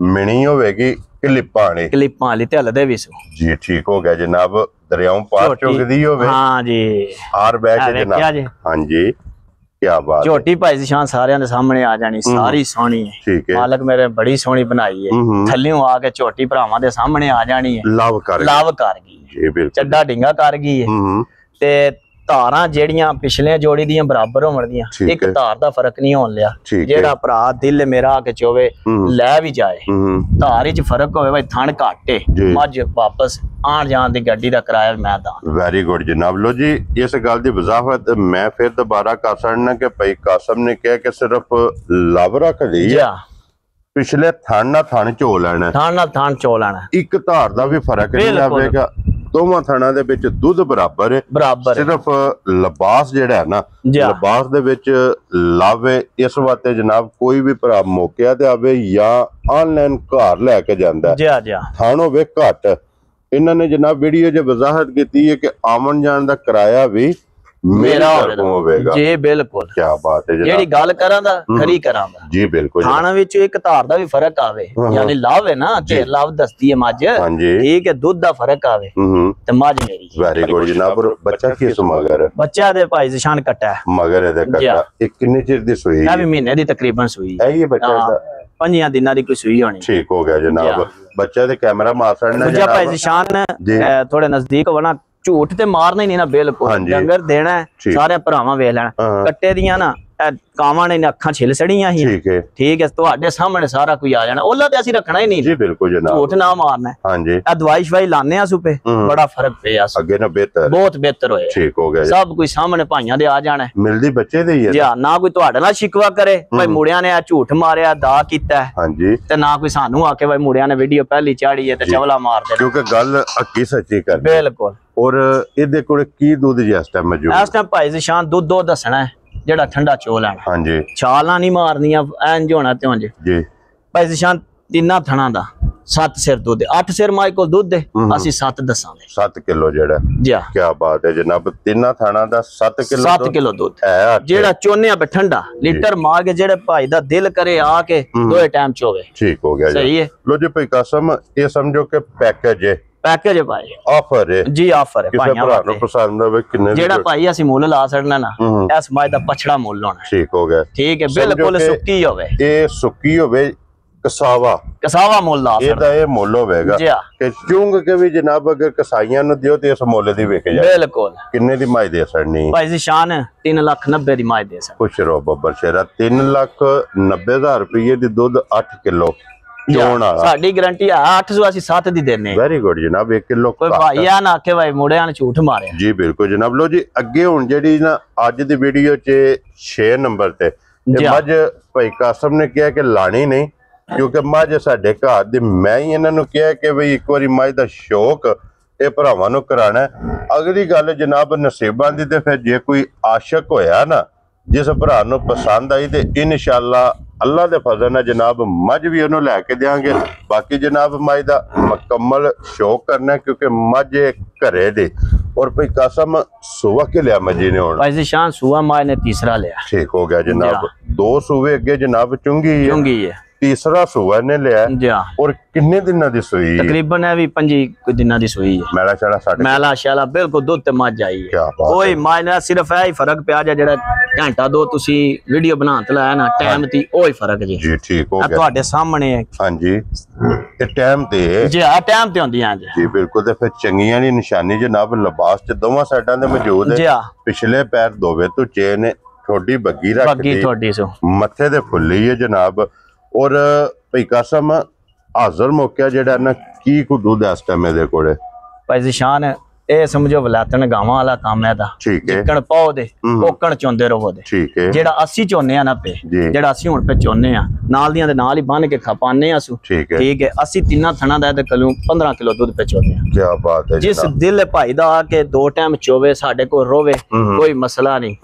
ਮਿਣੀ ਹੋਵੇਗੀ ਕਲਿੱਪਾਂ ਵਾਲੀ ਤੇ ਹਲਦੇ ਵੀ ਸੋ ਜੀ ਠੀਕ ਹੋ ਗਿਆ ਜਨਾਬ ਦਰਿਆਓਂ ਪਾਰ ਚੁਗਦੀ ਹੋਵੇ ਹਾਂ ਜੀ ਆਰ ਬੈਕ ਜਨਾਬ ਹਾਂਜੀ ਕੀ ਬਾਤ ਝੋਟੀ ਭਾਈ ज़िशान ਸਾਰਿਆਂ ਦੇ ਸਾਹਮਣੇ ਆ ਜਾਣੀ ਸਾਰੀ ਸੋਹਣੀ ਹੈ ਠੀਕ ਹੈ ਮਾਲਕ ਮੇਰੇ ਬੜੀ ਸੋਹਣੀ ਬਣਾਈ ਹੈ ਥੱਲਿਓਂ ਆ ਕੇ ਝੋਟੀ ਭਰਾਵਾਂ ਦੇ ਸਾਹਮਣੇ ਆ ਜਾਣੀ ਹੈ ਲਵ ਕਰ ਗਈ ਜੀ ਬਿਲਕੁਲ ਚੱਡਾ ਢਿੰਗਾ ਕਰ ਗਈ ਹੈ ਤੇ ਧਾਰਾਂ ਜਿਹੜੀਆਂ ਪਿਛਲੇ ਜੋੜੀ ਦੀਆਂ ਬਰਾਬਰ ਹੋਣ ਦੀਆਂ ਇੱਕ ਧਾਰ ਦਾ ਫਰਕ ਨਹੀਂ ਹੋਣ ਲਿਆ ਜਿਹੜਾ ਭਰਾ ਦਿਲ ਮੇਰਾ ਆ ਕੇ ਚੋਵੇ ਲੈ ਵੀ ਜਾਏ ਧਾਰ ਵਿੱਚ ਫਰਕ ਹੋਵੇ ਭਾਈ ਥਣ ਘਾਟੇ ਮੱਝ ਵਾਪਸ ਆਣ ਜਾਣ ਦੀ ਗੱਡੀ ਦਾ ਕਿਰਾਇਆ ਮੈਂ ਦਾਂ ਵੈਰੀ ਗੁੱਡ ਜਨਾਬ ਲੋ ਜੀ ਇਸ ਗੱਲ ਦੀ ਵਜ਼ਾਹਤ ਮੈਂ ਫਿਰ ਦੁਬਾਰਾ ਕਰ ਸਕਣਾ ਕਿ ਭਾਈ ਕਾਸਮ ਨੇ ਕਿਹਾ ਕਿ ਸਿਰਫ ਲਵ ਰੱਖ ਲਈ ਪਿਛਲੇ ਥਣ ਨਾਲ ਥਣ ਚੋ ਲੈਣਾ ਇੱਕ ਧਾਰ ਦਾ ਵੀ ਫਰਕ ਨਹੀਂ ਆਵੇਗਾ ਦੋਵਾਂ ਥਣਾਂ ਦੇ ਵਿੱਚ ਦੁੱਧ ਬਰਾਬਰ ਹੈ ਸਿਰਫ ਲਿਬਾਸ ਜਿਹੜਾ ਹੈ ਨਾ ਲਿਬਾਸ ਦੇ ਵਿੱਚ ਲਾਵੇ ਇਸ ਵਾਸਤੇ ਜਨਾਬ ਕੋਈ ਵੀ ਭਰਾ ਮੌਕਿਆ ਤੇ ਆਵੇ ਜਾਂ ਆਨਲਾਈਨ ਘਰ ਲੈ ਕੇ ਜਾਂਦਾ ਥਣ ਹੋਵੇ ਘੱਟ ਇਹਨਾਂ ਨੇ ਜਨਾਬ ਵੀਡੀਓ 'ਚ ਵਜ਼ਾਹਤ ਕੀਤੀ ਹੈ ਕਿ ਆਮਣ ਜਾਣ ਦਾ ਕਿਰਾਇਆ ਵੀ मेरा होवेगा जी बिल्कुल क्या बात है जेड़ी गल करां दा खरी करां दा जी बिल्कुल खाना विच एक धार दा भी फर्क आवे यानी लाव है ना ते लाव दसती है मझ ठीक है दूध दा फर्क आवे ते मझ मेरी वेरी गुड जनाब बच्चा किस मगर बच्चा दे भाई ज़िशान कट्टा मगर दे कट्टा एक कितने चिर दी सुई है भी महीने दी तकरीबन सुई है ये बच्चा दा 5 दिनां दी कोई सुई होनी ठीक हो गया जनाब बच्चा दे कैमरा मार सड़ना भाई ज़िशान थोड़े नजदीक होना ਝੂਠ ਤੇ ਮਾਰਨਾ ਹੀ ਨਹੀਂ ਨਾ ਬਿਲਕੁਲ। ਡੰਗਰ ਦੇਣਾ ਸਾਰੇ ਭਰਾਵਾਂ ਵੇਖ ਲੈਣਾ। ਕੱਟੇ ਦੀਆਂ ਨਾ ਕਾਵਾਂ ਨੇ ਅੱਖਾਂ ਛਿਲ ਸੜੀਆਂ ਸੀ। ਠੀਕ ਹੈ, ਤੁਹਾਡੇ ਸਾਹਮਣੇ ਸਾਰਾ ਕੋਈ ਆ ਜਾਣਾ। ਉਹਲਾ ਤੇ ਅਸੀਂ ਰੱਖਣਾ ਹੀ ਨਹੀਂ ਜੀ, ਬਿਲਕੁਲ ਜਨਾਬ, ਝੂਠ ਨਾ ਮਾਰਨਾ। ਹਾਂਜੀ, ਇਹ ਦਵਾਈ ਸ਼ਵਾਈ ਲਾਣੇ ਆ ਸੁਪੇ, ਬੜਾ ਫਰਕ ਪਿਆ ਅੱਗੇ ਨਾ, ਬਿਹਤਰ, ਬਹੁਤ ਬਿਹਤਰ ਹੋਇਆ, ਠੀਕ ਹੋ ਗਿਆ। ਸਭ ਕੋਈ ਸਾਹਮਣੇ ਭਾਈਆਂ ਦੇ ਆ ਜਾਣਾ, ਮਿਲਦੀ ਬੱਚੇ ਦੇ ਹੀ ਹੈ ਜੀ। ਨਾ ਕੋਈ ਤੁਹਾਡੇ ਨਾਲ ਸ਼ਿਕਵਾ ਕਰੇ ਭਾਈ ਮੁੰਡਿਆਂ ਨੇ ਆ ਝੂਠ ਮਾਰਿਆ, ਦਾ ਕੀਤਾ। ਹਾਂਜੀ, ਤੇ ਨਾ ਕੋਈ ਸਾਨੂੰ ਆ ਕੇ ਭਾਈ ਮੁੰਡਿਆਂ ਨੇ ਵੀਡੀਓ ਪਹਿਲੀ ਚਾੜੀ ਹੈ ਤੇ ਚਵਲਾ ਮਾਰਦੇ, ਕਿਉਂਕਿ ਗੱਲ ਹੱਕੀ ਸੱਚੀ ਕਰ, ਬਿਲਕੁਲ। ਔਰ ਇਹਦੇ ਕੋਲ ਕੀ ਦੁੱਧ ਜੀ ਇਸ ਟਾਈਮ ਮੌਜੂਦ? ਇਸ ਟਾਈਮ ਭਾਈ ਜ਼ਿਸ਼ਾਨ ਦੁੱਧ ਦੱਸਣਾ ਹੈ ਜਿਹੜਾ ਠੰਡਾ ਚੋ ਲੈਣਾ। ਹਾਂਜੀ, ਛਾਲਾਂ ਨਹੀਂ ਮਾਰਨੀਆਂ, ਇੰਜ ਹੋਣਾ ਤੇ ਉਂਝ ਜੀ। ਭਾਈ ਜ਼ਿਸ਼ਾਨ ਤਿੰਨਾਂ ਥਣਾ ਦਾ 7 ਸਿਰ ਦੁੱਧ, 8 ਸਿਰ ਮਾਈ ਕੋਲ ਦੁੱਧ ਹੈ, ਅਸੀਂ 7 ਦੱਸਾਂਗੇ। 7 ਕਿਲੋ ਜਿਹੜਾ ਜੀ, ਕੀ ਬਾਤ ਹੈ ਜਨਾਬ, ਤਿੰਨਾਂ ਥਣਾ ਦਾ 7 ਕਿਲੋ, 7 ਕਿਲੋ ਦੁੱਧ ਜਿਹੜਾ ਚੋਨੇ ਆ ਠੰਡਾ ਲੀਟਰ ਮਾਰ ਕੇ, ਜਿਹੜੇ ਭਾਈ ਦਾ ਦਿਲ ਕਰੇ ਆ ਕੇ ਦੋਏ ਟਾਈਮ ਚੋਵੇ, ਠੀਕ ਹੋ ਗਿਆ। ਸਹੀ ਹੈ। ਲੋ ਜੀ ਭਾਈ ਕਾਸਮ, ਇਹ ਸਮਝੋ ਕਿ ਪੈਕੇਜ ਹੈ, ਪੈਕੇਜ ਹੈ ਭਾਈ, ਆਫਰ ਹੈ ਜੀ, ਆਫਰ ਹੈ ਭਾਈਆਂ ਵਾਸਤੇ। ਪਸੰਦ ਆਵੇ ਕਿੰਨੇ ਜਿਹੜਾ ਭਾਈ ਅਸੀਂ ਮੁੱਲ ਲਾ ਛੜਨਾ ਨਾ, ਇਸ ਮਾਈ ਦਾ ਪਛੜਾ ਮੁੱਲ ਹੋਣਾ, ਠੀਕ ਹੋ ਗਿਆ। ਠੀਕ ਹੈ, ਬਿਲਕੁਲ ਸੁੱਕੀ ਹੋਵੇ, ਇਹ ਸੁੱਕੀ ਹੋਵੇ, ਕਸਾਵਾ ਮੁੱਲ ਦਾ ਇਹਦਾ ਇਹ ਮੁੱਲ ਹੋਵੇਗਾ ਕਿ ਚੁੰਗ ਕੇ ਵੀ ਜਨਾਬ ਅਗਰ ਕਸਾਈਆਂ ਨੂੰ ਦਿਓ ਤੇ ਇਸ ਮੁੱਲ ਦੀ ਵਿਕ ਜਾਏ। ਬਿਲਕੁਲ। ਕਿੰਨੇ ਦੀ ਮਾਈ ਦੇ ਛੜਨੀ ਭਾਈ ਜ਼ਿਸ਼ਾਨ? 3,90,000 ਦੀ ਮਾਈ ਦੇ ਛੜ। ਖੁਸ਼ ਰਹੋ ਬੱਬਰ ਸ਼ੇਰਾ, 3,90,000 ਰੁਪਏ ਦੀ ਦੁੱਧ 8 ਕਿਲੋ ਸਾਡੀ ਗਾਰੰਟੀ ਆ। 800 ਅਸੀਂ 7 ਦੀ ਦੇਨੇ। ਵੈਰੀ ਗੁੱਡ ਜਨਾਬ, 1 ਕਿਲੋ ਕੋਈ ਭਾਈ ਆ ਨਾ ਆਖੇ ਭਾਈ ਮੁੰਡਿਆਂ ਨੇ ਝੂਠ ਮਾਰਿਆ ਜੀ। ਬਿਲਕੁਲ ਜਨਾਬ। ਲੋ ਜੀ ਅੱਗੇ ਹੁਣ ਜਿਹੜੀ ਨਾ ਅੱਜ ਦੀ ਵੀਡੀਓ 'ਚ 6 ਨੰਬਰ ਤੇ ਮੱਝ ਭਾਈ ਕਾਸਮ ਨੇ ਕਿਹਾ ਕਿ ਲਾਣੀ ਨਹੀਂ, ਕਿਉਂਕਿ ਮੱਝ ਸਾਡੇ ਘਰ ਦੀ, ਮੈਂ ਹੀ ਇਹਨਾਂ ਨੂੰ ਕਿਹਾ ਕਿ ਬਈ ਇੱਕ ਵਾਰੀ ਮੱਝ ਦਾ ਸ਼ੌਕ ਇਹ ਭਰਾਵਾਂ ਨੂੰ ਕਰਾਣਾ। ਅਗਲੀ ਗੱਲ ਜਨਾਬ ਨਸੀਬਾਂ ਦੀ, ਤੇ ਫਿਰ ਜੇ ਕੋਈ ਆਸ਼ਕ ਹੋਇਆ ਨਾ, ਜਿਸ ਭਰਾ ਨੂੰ ਪਸੰਦ ਆਈ, ਤੇ ਇਨਸ਼ਾਅੱਲਾ ਅੱਲਾ ਦੇ ਫਜ਼ਲ ਨਾਲ ਜਨਾਬ ਮੱਝ ਵੀ ਉਹਨੂੰ ਲੈ ਕੇ ਦੇਵਾਂਗੇ। ਬਾਕੀ ਜਨਾਬ ਮੱਝ ਦਾ ਮੁਕੰਮਲ ਸ਼ੌਕ ਕਰਨਾ, ਕਿਉਂਕਿ ਮੱਝ ਘਰੇ ਦੇ। ਔਰ ਭਾਈ ਕਾਸਮ ਸੂਆ ਕੇ ਲਿਆ ਮੱਝੀ ਨੇ ਹੁਣ? ਭਾਈ ਜ਼ਿਸ਼ਾਨ ਸੂਆ ਮਾਂ ਨੇ ਤੀਸਰਾ ਲਿਆ। ਠੀਕ ਹੋ ਗਿਆ ਜਨਾਬ, 2 ਸੂਏ ਅੱਗੇ ਜਨਾਬ ਚੁੰਗੀ ਹੈ, ਤੀਸਰਾ ਸੂਆ ਨੇ ਲਿਆ। ਔਰ ਕਿੰਨੇ ਦਿਨਾਂ ਦੀ ਸੂਈ? ਤਕਰੀਬਨ ਇਹ ਵੀ 5 ਦਿਨਾਂ ਦੀ ਸੂਈ ਹੈ। ਮੈਲਾ ਸ਼ਾਲਾ ਸਾਡੇ ਮੈਲਾ ਸ਼ਾਲਾ ਬਿਲਕੁਲ, ਦੁੱਧ ਤੇ ਮੱਝ ਆਈ ਹੈ। ਕੋਈ ਮਾਇਨਾ ਸਿਰਫ ਇਹ ਹੀ ਫਰਕ ਪਿਆ ਜਿਹੜਾ ਘੰਟਾ 2 ਤੁਸੀਂ ਵੀਡੀਓ ਬਣਾ ਤੇ ਲਾਇਆ ਨਾ ਟਾਈਮ ਦੀ, ਉਹ ਹੀ ਫਰਕ ਜੀ। ਜੀ ਠੀਕ ਹੋ ਗਿਆ, ਤੁਹਾਡੇ ਸਾਹਮਣੇ ਹੈ। ਹਾਂਜੀ, ਇਹ ਟਾਈਮ ਤੇ ਜੀ, ਆ ਟਾਈਮ ਤੇ ਹੁੰਦੀਆਂ ਜੀ ਬਿਲਕੁਲ। ਤੇ ਫਿਰ ਚੰਗੀਆਂ ਦੀ ਨਿਸ਼ਾਨੀ ਜਨਾਬ ਲਿਬਾਸ ਚ ਦੋਵਾਂ ਸਾਈਡਾਂ ਤੇ ਮੌਜੂਦ ਹੈ। ਪਿਛਲੇ ਪੈਰ ਦੋਵੇਂ ਤੋਂ ਚੇਨ ਨੇ, ਥੋੜੀ ਬੱਗੀ ਰੱਖਦੀ, ਮੱਥੇ ਤੇ ਫੁੱਲੀ ਹੈ ਜਨਾਬ। ਔਰ ਭਾਈ ਕਾਸਮ ਹਾਜ਼ਰ ਮੌਕਿਆ ਜਿਹੜਾ ਨਾ ਕੀ ਕੋ ਦੁੱਧ ਇਸ ਟਾਈਮ ਇਹਦੇ ਕੋਲੇ? ਭਾਈ ਜ਼ਿਸ਼ਾਨ ਇਹ ਸਮਝੋ ਵਲਾਤਣ ਗਾਵਾਂ ਵਾਲਾ ਕੰਮ ਹੈ ਦਾ। ਠੀਕ ਹੈ, ਜਿੱਕਣ ਪਾਉ ਦੇ ਕੋਕਣ ਚੋਂਦੇ ਰਹੋ ਦੇ। ਠੀਕ ਹੈ, ਜਿਹੜਾ ਅਸੀਂ ਚੋਨੇ ਆ ਨਾ ਪੇ, ਜਿਹੜਾ ਅਸੀਂ ਹੁਣ ਪੇ ਚੋਨੇ ਆ, ਨਾਲ ਦੀਆਂ ਦੇ ਨਾਲ ਹੀ ਬੰਨ ਕੇ ਖਪਾਨੇ ਆਸੂ। ਠੀਕ ਹੈ, ਅਸੀਂ ਤਿੰਨਾਂ ਥਣਾ ਦਾ ਤੇ ਕਲੂ 15 ਕਿਲੋ ਦੁੱਧ ਪੇ ਚੋਨੇ ਆ। ਕੀ ਬਾਤ ਹੈ। ਜਿਸ ਦਿਲ ਭਾਈ ਦਾ ਆ ਕੇ 2 ਟਾਈਮ ਚੋਵੇ, ਸਾਡੇ ਕੋਲ ਰੋਵੇ, ਕੋਈ ਮਸਲਾ ਨਹੀਂ।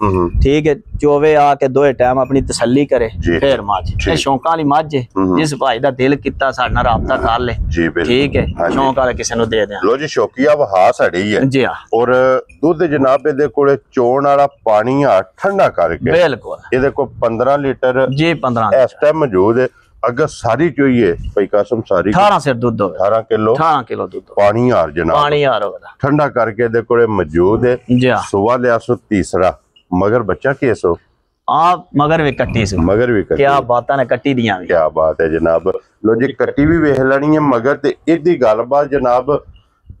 ਠੀਕ ਹੈ, ਚੋਵੇ ਆ ਕੇ 2 ਟਾਈਮ ਆਪਣੀ ਤਸੱਲੀ ਕਰੇ, ਫੇਰ ਮੱਝ। ਇਹ ਸ਼ੌਂਕਾਂ ਵਾਲੀ ਮੱਝ ਹੈ, ਜਿਸ ਭਾਈ ਦਾ ਦਿਲ ਕੀਤਾ ਸਾਡੇ ਨਾਲ ਰਾਬਤਾ ਕਰ ਲੈ। ਠੀਕ ਹੈ, ਸ਼ੌਂਕ ਵਾਲਾ ਕਿਸੇ ਨੂੰ ਦੇ ਦਿਆਂ। ਲੋ ਜੀ ਸ਼ੌਕੀਆ ਵਹਾ ਸਾਡੀ ਜੀ। ਔਰ ਦੁੱਧ ਜਨਾਬ ਇਹਦੇ ਕੋਲੇ ਚੋਣ ਵਾਲਾ ਪਾਣੀ ਆ ਠੰਡਾ ਕਰਕੇ, ਬਿਲਕੁਲ ਇਹਦੇ ਕੋਲ 15 ਲੀਟਰ ਜੀ 15 ਇਸ ਟਾਈਮ ਮੌਜੂਦ ਹੈ। ਅਗਰ ਸਾਰੀ ਚੋਈਏ ਭਾਈ ਕਾਸਮ ਸਾਰੀ 18 ਸਿਰ ਦੁੱਧ ਹੋਵੇ, 18 ਕਿਲੋ ਦੁੱਧ ਪਾਣੀ ਹਾਰ ਜਨਾਬ, ਪਾਣੀ ਹਾਰ ਹੋਵੇ ਠੰਡਾ ਕਰਕੇ ਇਹਦੇ ਕੋਲੇ ਮੌਜੂਦ ਹੈ। ਸੁਬਾ ਲਿਆ ਸੋ ਤੀਸਰਾ ਮਗਰ ਬੱਚਾ ਕੇਸੋ ਆ ਮਗਰ ਵੀ ਕੱਟੀ ਸੀ, ਮਗਰ ਵੀ ਕੱਟੀ। ਕੀ ਬਾਤਾਂ ਨੇ ਕੱਟੀ ਦੀਆਂ ਵੀ, ਕੀ ਬਾਤ ਹੈ ਜਨਾਬ। ਲੋ ਜੀ ਕੱਟੀ ਵੀ ਵੇਖ ਲੈਣੀ ਹੈ ਮਗਰ ਤੇ ਇਹਦੀ ਗੱਲਬਾਤ ਜਨਾਬ।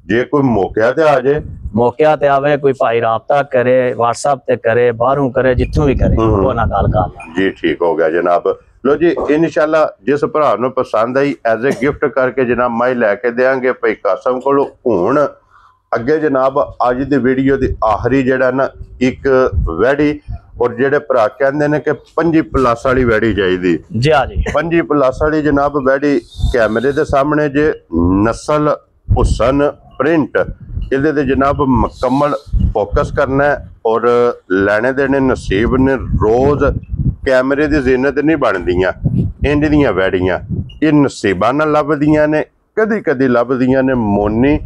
ਜੇ ਕੋਈ ਮੌਕਿਆ ਤੇ ਆ ਜਾਏ, ਮੌਕਿਆ ਤੇ ਆਵੇ, ਕੋਈ ਭਾਈ ਰਾਬਤਾ ਕਰੇ, WhatsApp ਤੇ ਕਰੇ, ਬਾਹਰੋਂ ਕਰੇ, ਜਿੱਥੋਂ ਵੀ ਕਰੇ, ਉਹ ਨਾਲ ਗੱਲ ਕਰ ਜੀ। ਠੀਕ ਹੋ ਗਿਆ ਜਨਾਬ। ਲੋ ਜੀ ਇਨਸ਼ਾਅੱਲਾ ਜਿਸ ਭਰਾ ਨੂੰ ਪਸੰਦ ਆਈ ਐਜ਼ ਏ ਗਿਫਟ ਕਰਕੇ ਜਨਾਬ ਮੈਂ ਲੈ ਕੇ ਦੇਵਾਂਗੇ ਭਾਈ ਕਾਸਮ ਕੋਲੋਂ। ਹੁਣ ਅੱਗੇ ਜਨਾਬ ਅੱਜ ਦੀ ਵੀਡੀਓ ਦੀ ਆਖਰੀ ਜਿਹੜਾ ਨਾ ਇੱਕ ਵੈੜੀ, ਔਰ ਜਿਹੜੇ ਭਰਾ ਕਹਿੰਦੇ ਨੇ ਕਿ 5+ ਵਾਲੀ ਵੈੜੀ ਚਾਹੀਦੀ ਜੀ। ਆ ਜੀ 5+ ਵਾਲੀ ਜਨਾਬ ਵੈੜੀ ਕੈਮਰੇ ਦੇ ਸਾਹਮਣੇ ਜੇ, ਨਸਲ ਹੁਸਨ ਪ੍ਰਿੰਟ ਇਹਦੇ ਤੇ ਜਨਾਬ ਮੁਕੰਮਲ ਫੋਕਸ ਕਰਨਾ ਹੈ। ਔਰ ਲੈਣੇ ਦੇਣੇ ਨਸੀਬ ਨੇ, ਰੋਜ਼ ਕੈਮਰੇ ਦੀ ਜ਼ਿੰਨਤ ਨਹੀਂ ਬਣਦੀਆਂ ਇੰਜ ਦੀਆਂ ਵੈੜੀਆਂ, ਇਹ ਨਸੀਬਾਂ ਨਾਲ ਲੱਭਦੀਆਂ ਨੇ, ਕਦੀ ਕਦੀ ਲੱਭਦੀਆਂ ਨੇ ਮੋਨੀ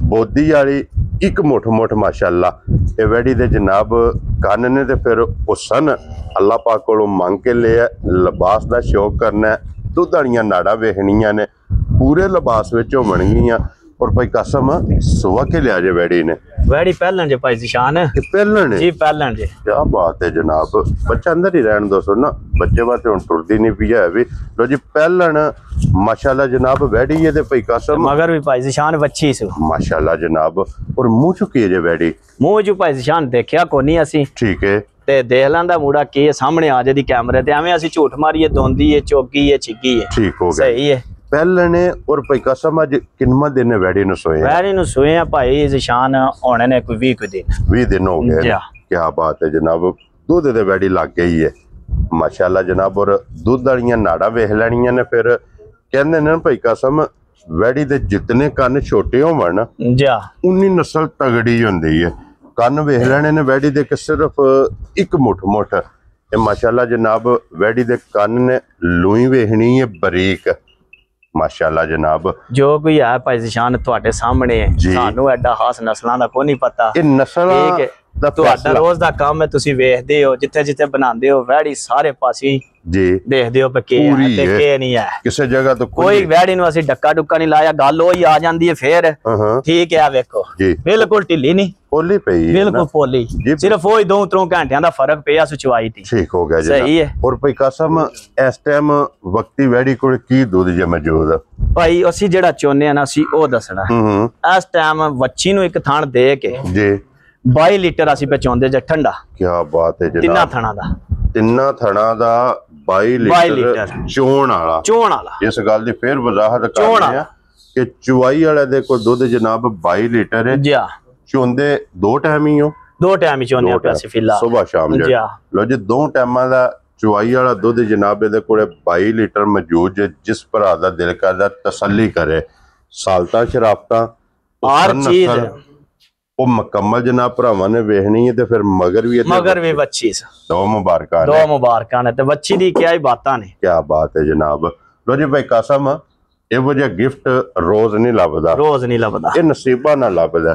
ਬੋਦੀ ਵਾਲੀ ਇੱਕ ਮੁੱਠ ਮਾਸ਼ਾਅੱਲਾ। ਇਹ ਵੈੜੀ ਦੇ ਜਨਾਬ ਕੰਨ ਨੇ, ਤੇ ਫਿਰ ਹੁਸਨ ਅੱਲਾਹ ਪਾਕ ਕੋਲੋਂ ਮੰਗ ਕੇ ਲਿਆ। ਲਿਬਾਸ ਦਾ ਸ਼ੌਕ ਕਰਨਾ, ਦੁੱਧ ਵਾਲੀਆਂ ਨਾੜਾਂ ਵੇਖਣੀਆਂ ਨੇ, ਪੂਰੇ ਲਿਬਾਸ ਵਿੱਚ ਹੋਣਗੀਆਂ। ਔਰ ਭਾਈ ਕਾਸਮ ਸੁਆ ਕੇ ਲਿਆ ਜੇ ਵੈੜੀ ਨੇ। वैड़ी पहलन जे भाई ज़िशान, पहलन जी पहलन जे। क्या बात है जनाब, बच्चा अंदर ही रहने दो सुन, बच्चे वास्ते हुण टुरदी नहीं पई है भी। लो जी पहलन माशाल्लाह जनाब वैड़ी है ते भाई कासम मगर भी भाई ज़िशान वच्छी सु माशाल्लाह जनाब। और मुंह चुकी है जे वैड़ी, मुंह चु भाई ज़िशान देखिया कोनी असी, ठीक है ते देख लांदा मुड़ा की सामने आ जादी कैमरे ते, एवें असी झूठ मारिए दोंदी है चौकी है छिगी है, ठीक हो गया सही है। पहलने और भाई कसम अज किन्ना दिन वैड़ी नु सोए? वैड़ी नु सोए हैं भाई ज़िशान होने ने कोई 20 दिन हो गए। क्या बात है जनाब, दूध दे वैड़ी लग गई है माशाल्लाह जनाब। और दूध वालियां नाड़ा वेख लैनियां ने, फिर कहंदे ने भाई कसम वैड़ी दे जितने कन्न छोटे होवन जा उन्नी नस्ल तगड़ी हुंदी है। कन्न वेख लेने ने वैड़ी दे कि सिर्फ एक मुठ माशाल्लाह जनाब। वैड़ी दे कन्न ने लूई वेखनी है बरीक माशाल्लाह जनाब। जो कोई है भाई ज़िशान तुहाडे सामने है, सानू एडा खास नस्लां दा कोई नहीं पता। ये नस्ल तुहाडा रोज दा काम है, तुसी वेखदे हो जिथे जिथे बनांदे हो वैड़ी सारे पासे जी देखदे हो पे के है ते के नहीं है। किसी जगह तो कोई वैड़ी नु असी डक्का डुक्का नहीं लाया, गल ओही आ जांदी है फिर। ठीक है वेखो बिल्कुल ढिल्ली नहीं पोली पई, बिल्कुल पोली, सिर्फ वही 2-3 घंटियां दा फर्क पिया सुचवाई थी। ठीक हो गया जी, सही है। और भाई कसम इस टाइम वक्ती वैड़ी कोल की दूध जे मौजूद भाई असी जेड़ा चाहुंदे आ ना असी ओ दसना। इस टाइम वच्छी नु एक थान दे के जी 22 लीटर असी पे चाहुंदे जे ठंडा। क्या बात है जनाब, तिन्ना थणा दा 22 लीटर चोण वाला। इस गल दी फिर वजाहत करनी है कि चुवाई वाले दे कोल दुध जनाब 22 लीटर है। जी चोंदे 2 टाइम ही हो, 2 टाइम ही चोंदे पे असि फिलहाल सुबह शाम। जी लो जी 2 टाइमां दा चुवाई वाला दुध जनाब दे कोले 22 लीटर मौजूद है। जिस भरा दा दिल करदा तसल्ली करे, सालता शराफता हर चीज वो मुकम्मल जनाब भरावां ने वेखनी है। ते फिर मगर भी बच्ची दो मुबारकां ने ते बच्ची दी क्या ही बातां ने। क्या बात है जनाब। लो जी भाई कसम इहो जिहा गिफ्ट रोज नहीं लभदा, ये नसीबा ना लभदा।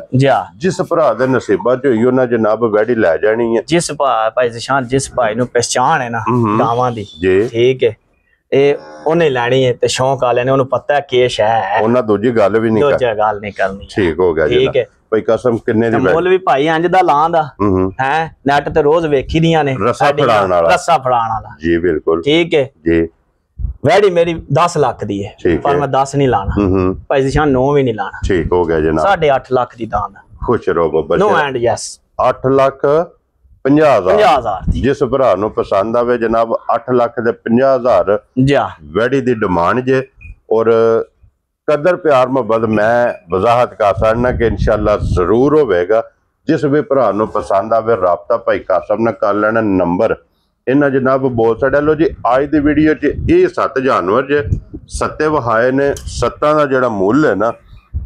जिस भरा दे नसीबा च होई उन्हां जनाब वैड़ी लै जानी है। जिस भाई ज़िशान जिस भाई नूं पहचान है ना गावां दी, ठीक है उन्हें लैनी है ते शौक वाले ने, उन्हें पता है केश है, उन्हें दूजी गल भी नहीं करनी। ठीक हो गया, ठीक है भाई कसम। किन्ने दी मुल भी भाई इंज दा लांदा है, नेट ते रोज वेखी दियां ने, रस्सा फड़ाण वाला जी बिल्कुल ठीक है जी। वैड़ी मेरी 10 लाख दी है, पर मैं 10 नहीं लाना भाई ज़िशान, 9 भी नहीं लाना। ठीक हो गया जनाब, 8.5 लाख दी दान। खुश रहो बाबा। नो एंड यस 8,50,000 जिस भरा नूं पसंद आवे जनाब 8,50,000 वैड़ी दी डिमांड जे। और कदर प्यार मोहब्बत मैं वजाहत कर सकना कि इंशाल्लाह जरूर होगा। जिस भी भरा नूं पसंद आवे राबता भाई कासम ने कर लेना। नंबर इन्हां जनाब बोल छड़िया। लो जी अज दी वीडियो च ये 7 जानवर जे 7 वहाए ने, 7 का जिहड़ा मुल है ना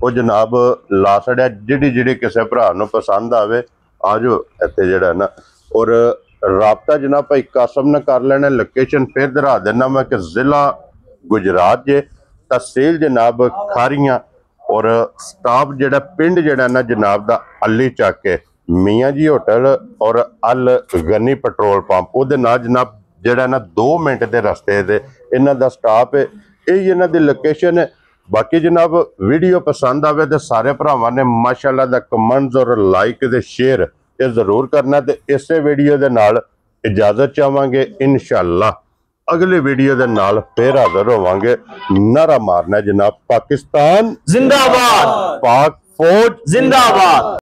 वो जनाब ला छड़िया। जिहड़ी किसी भरा नूं पसंद आवे आ जाओ इत्थे जिहड़ा ना। और राबता जनाब भाई कासम ने कर लेना। लोकेशन फिर दरा देना मैं कि जिला गुजरात जे, तहसील जनाब खारियां, और स्टाफ जेड़ा पिंड जेड़ा ना जनाब दा अली चक है, मियाँ जी होटल और अल गनी पेट्रोल पंप उहदे नाल जनाब जेड़ा ना 2 मिनट के रस्ते ते इन्हां दा स्टाफ है। यही इन्हां दी लोकेशन है। बाकी जनाब वीडियो पसंद आवे तो सारे भरावां ने माशाल्लाह दा कमेंट्स और लाइक ते शेयर ये जरूर करना। ते इसे वीडियो दे नाल इजाजत चाहांगे। इंशाल्लाह अगले वीडियो दे नाल फिर हाजिर होवांगे। नारा मारना जनाब पाकिस्तान जिंदाबाद, पाक फौज जिंदाबाद।